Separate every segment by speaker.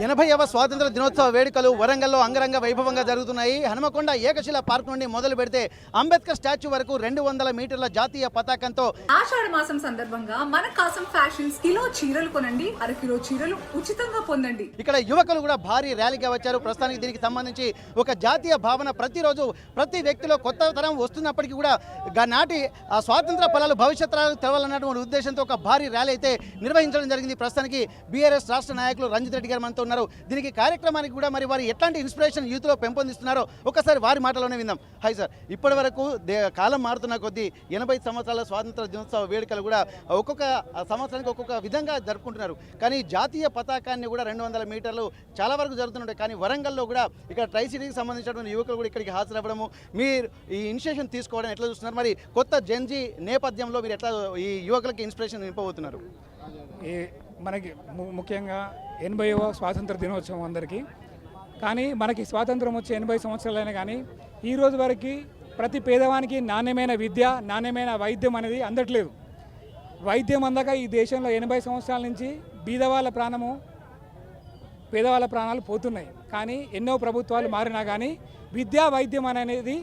Speaker 1: 80వ స్వాతంత్ర దినోత్సవ వేడుకలు వరంగల్లో అంగరంగ వైభవంగా జరుగుతున్నాయి. హనుమకొండ ఏకశిల పార్క్ నుండి మొదలు పెడితే అంబేద్కర్ స్టాచ్యూ వరకు 200 మీటర్ల జాతీయ పతాకంతో
Speaker 2: ఆషాఢ మాసం సందర్భంగా మన కాసం ఫ్యాషన్స్ కిలో చీరలు కొనండి, అరకిలో చీరలు ఉచితంగా పొందండి.
Speaker 1: ఇక్కడ యువకులు కూడా భారీ ర్యాలీగా వచ్చారు. ప్రస్తుతానికి దీనికి సంబంధించి ఒక జాతీయ భావన ప్రతిరోజు ప్రతి వ్యక్తిలో కొత్త తరం వస్తున్నప్పటికీ కూడా నాటి ఆ స్వాతంత్ర ఫలాలు భవిష్యత్ తరాలకు తెలవాలన్నటువంటి ఉద్దేశంతో ఒక భారీ ర్యాలీ అయితే నిర్వహించడం జరిగింది. ప్రస్తుతానికి బీఆర్ఎస్ రాష్ట్ర నాయకులు రంజిత్ రెడ్డి గారు మనతో ఉన్నారు. దీనికి కార్యక్రమానికి కూడా మరి వారు ఎట్లాంటి ఇన్స్పిరేషన్ యూత్లో పెంపొందిస్తున్నారో ఒకసారి వారి మాటలోనే విందాం. హాయ్ సార్, ఇప్పటి వరకు కాలం మారుతున్న కొద్దీ 80 సంవత్సరాల స్వాతంత్ర దినోత్సవ వేడుకలు కూడా ఒక్కొక్క సంవత్సరానికి ఒక్కొక్క విధంగా జరుపుకుంటున్నారు. కానీ జాతీయ పతాకాన్ని కూడా 200 మీటర్లు చాలా వరకు జరుగుతుంటాయి. కానీ వరంగల్లో కూడా ఇక్కడ ట్రై సిటీకి సంబంధించినటువంటి యువకులు కూడా ఇక్కడికి హాజరవ్వడము, మీరు ఈ ఇనిషియేషన్ తీసుకోవడం ఎట్లా చూస్తున్నారు? మరి కొత్త జెన్జీ నేపథ్యంలో మీరు ఎట్లా ఈ యువకులకి ఇన్స్పిరేషన్ నింపబోతున్నారు?
Speaker 3: మనకి ముఖ్యంగా 80వ స్వాతంత్ర దినోత్సవం అందరికీ. కానీ మనకి స్వాతంత్రం వచ్చి 80 సంవత్సరాలైనా కానీ ఈ రోజు వరకు ప్రతి పేదవానికి నాణ్యమైన విద్య, నాణ్యమైన వైద్యం అనేది అందట్లేదు. వైద్యం అందక ఈ దేశంలో 80 సంవత్సరాల నుంచి బీదవాళ్ళ పేదవాళ్ళ ప్రాణాలు పోతున్నాయి. కానీ ఎన్నో ప్రభుత్వాలు మారినా కానీ విద్యా వైద్యం అనేది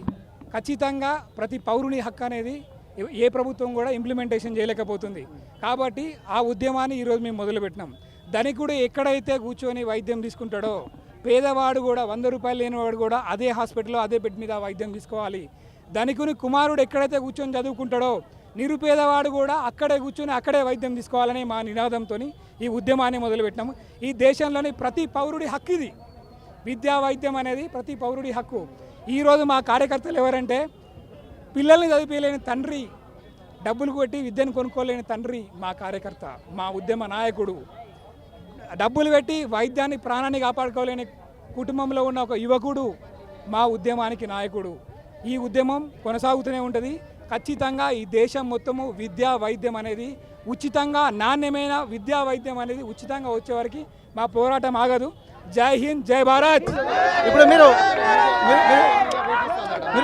Speaker 3: ఖచ్చితంగా ప్రతి పౌరుని హక్కు అనేది ఏ ప్రభుత్వం కూడా ఇంప్లిమెంటేషన్ చేయలేకపోతుంది. కాబట్టి ఆ ఉద్యమాన్ని ఈరోజు మేము మొదలుపెట్టినాం. దానికి కూడా ఎక్కడైతే కూర్చొని వైద్యం తీసుకుంటాడో పేదవాడు కూడా 100 రూపాయలు లేనివాడు కూడా అదే హాస్పిటల్లో అదే బెడ్ మీద వైద్యం తీసుకోవాలి. ధనికుని కుమారుడు ఎక్కడైతే కూర్చొని చదువుకుంటాడో నిరుపేదవాడు కూడా అక్కడే కూర్చొని అక్కడే వైద్యం తీసుకోవాలని మా నినాదంతో ఈ ఉద్యమాన్ని మొదలుపెట్టినాము. ఈ దేశంలోని ప్రతి పౌరుడి హక్కు ఇది. విద్యా వైద్యం అనేది ప్రతి పౌరుడి హక్కు. ఈరోజు మా కార్యకర్తలు ఎవరంటే పిల్లల్ని చదివించలేని తండ్రి, డబ్బులు కొట్టి విద్యను కొనుక్కోలేని తండ్రి మా కార్యకర్త, మా ఉద్యమ నాయకుడు. డబ్బులు పెట్టి వైద్యాన్ని ప్రాణాన్ని కాపాడుకోలేని కుటుంబంలో ఉన్న ఒక యువకుడు మా ఉద్యమానికి నాయకుడు. ఈ ఉద్యమం కొనసాగుతూనే ఉంటుంది. ఖచ్చితంగా ఈ దేశం మొత్తము విద్యా వైద్యం అనేది ఉచితంగా, నాణ్యమైన విద్యా వైద్యం అనేది ఉచితంగా వచ్చేవరకు మా పోరాటం ఆగదు. జై హింద్, జై భారత్.
Speaker 1: ఇప్పుడు మీరు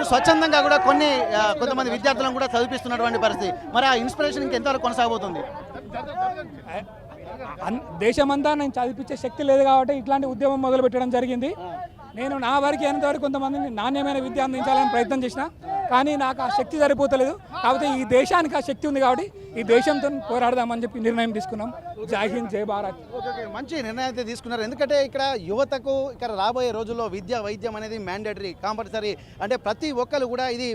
Speaker 1: స్వచ్ఛందంగా కూడా కొంతమంది విద్యార్థులను కూడా చదివిస్తున్నటువంటి పరిస్థితి, మరి ఆ ఇన్స్పిరేషన్ ఇంకెంతవరకు కొనసాగబోతుంది?
Speaker 3: దేశమంతా నేను చదివించే శక్తి లేదు కాబట్టి ఇట్లాంటి ఉద్యమం మొదలుపెట్టడం జరిగింది. నేను నా వరకు అయినంతవరకు కొంతమందిని నాణ్యమైన విద్య అందించాలని ప్రయత్నం చేసిన, కానీ నాకు ఆ శక్తి సరిపోతలేదు. కాకపోతే ఈ దేశానికి ఆ శక్తి ఉంది కాబట్టి ఈ దేశంతో పోరాడదామని చెప్పి నిర్ణయం తీసుకున్నాం. జై హింద్, జై భారత్.
Speaker 1: మంచి నిర్ణయం అయితే తీసుకున్నారు. ఎందుకంటే ఇక్కడ యువతకు ఇక్కడ రాబోయే రోజుల్లో విద్య వైద్యం అనేది మ్యాండేటరీ, కంపల్సరీ. అంటే ప్రతి ఒక్కరు కూడా ఇది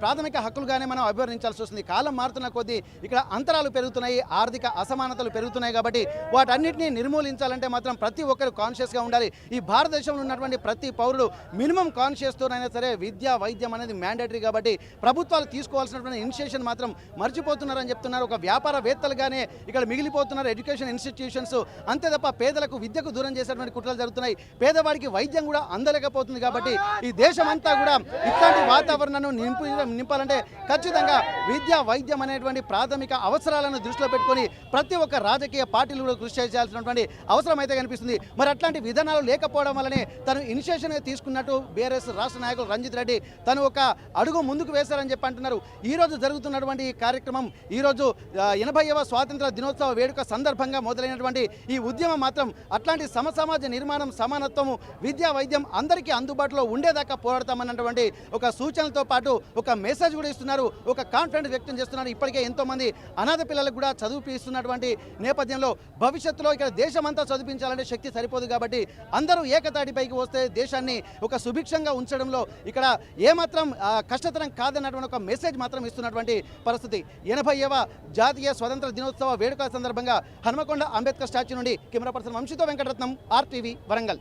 Speaker 1: ప్రాథమిక హక్కులుగానే మనం అభివర్ణించాల్సి వస్తుంది. కాలం మారుతున్న కొద్దీ ఇక్కడ అంతరాలు పెరుగుతున్నాయి, ఆర్థిక అసమానతలు పెరుగుతున్నాయి. కాబట్టి వాటన్నిటిని నిర్మూలించాలంటే మాత్రం ప్రతి ఒక్కరు కాన్షియస్గా ఉండాలి. ఈ భారతదేశంలో ఉన్నటువంటి ప్రతి పౌరుడు మినిమం కాన్షియస్తోనైనా సరే విద్య వైద్యం అనేది మ్యాండేటరీ. కాబట్టి ప్రభుత్వాలు తీసుకోవాల్సినటువంటి ఇనిషియేషన్ మాత్రం మర్చిపోతున్నారని చెప్తున్నారు. ఒక వ్యాపారవేత్తలుగానే ఇక్కడ మిగిలిపోతున్నారు ఎడ్యుకేషన్ ఇన్స్టిట్యూషన్స్. అంతే తప్ప పేదలకు విద్యకు దూరం చేసేటువంటి కుట్రలు జరుగుతున్నాయి. పేదవాడికి వైద్యం కూడా అందలేకపోతుంది. కాబట్టి ఈ దేశం అంతా కూడా ఇట్లాంటి వాతావరణాన్ని నింపాలంటే ఖచ్చితంగా విద్య వైద్యం అనేటువంటి ప్రాథమిక అవసరాలను దృష్టిలో పెట్టుకొని ప్రతి ఒక్క రాజకీయ పార్టీలు కూడా కృషి చేయాల్సినటువంటి అవసరం అయితే కనిపిస్తుంది. మరి అట్లాంటి విధానాలు లేకపోవడం వల్లనే తను ఇనిషియేషన్ తీసుకున్నట్టు బీఆర్ఎస్ రాష్ట్ర నాయకులు రంజిత్ రెడ్డి తను ఒక అడుగు ముందుకు వేశారని చెప్పి అంటున్నారు. ఈరోజు జరుగుతున్నటువంటి ఈ కార్యక్రమం, ఈరోజు 80వ స్వాతంత్ర దినోత్సవ వేడుక సందర్భంగా మొదలైనటువంటి ఈ ఉద్యమం మాత్రం అట్లాంటి సమసమాజ నిర్మాణం, సమానత్వము, విద్యా వైద్యం అందరికీ అందుబాటులో ఉండేదాకా పోరాడతామన్నటువంటి ఒక సూచనలతో పాటు ఒక మెసేజ్ కూడా ఇస్తున్నారు, ఒక కాన్ఫిడెన్స్ వ్యక్తం చేస్తున్నారు. ఇప్పటికే ఎంతోమంది అనాథ పిల్లలకు కూడా చదివిస్తున్నటువంటి నేపథ్యంలో భవిష్యత్తులో ఇక్కడ దేశమంతా చదివించాలంటే శక్తి సరిపోదు. కాబట్టి అందరూ ఏకతాటిపైకి వస్తే దేశాన్ని ఒక సుభిక్షంగా ఉంచడంలో ఇక్కడ ఏమాత్రం కష్టతరం కాదన్నటువంటి ఒక మెసేజ్ మాత్రం ఇస్తున్నటువంటి పరిస్థితి. 80వ జాతీయ స్వతంత్ర దినోత్సవ వేడుకల సందర్భంగా హనుమకొండ అంబేద్కర్ స్టాచ్యూ నుండి కెమెరా పర్సన్ వంశీతో వెంకటరత్నం, RTV వరంగల్.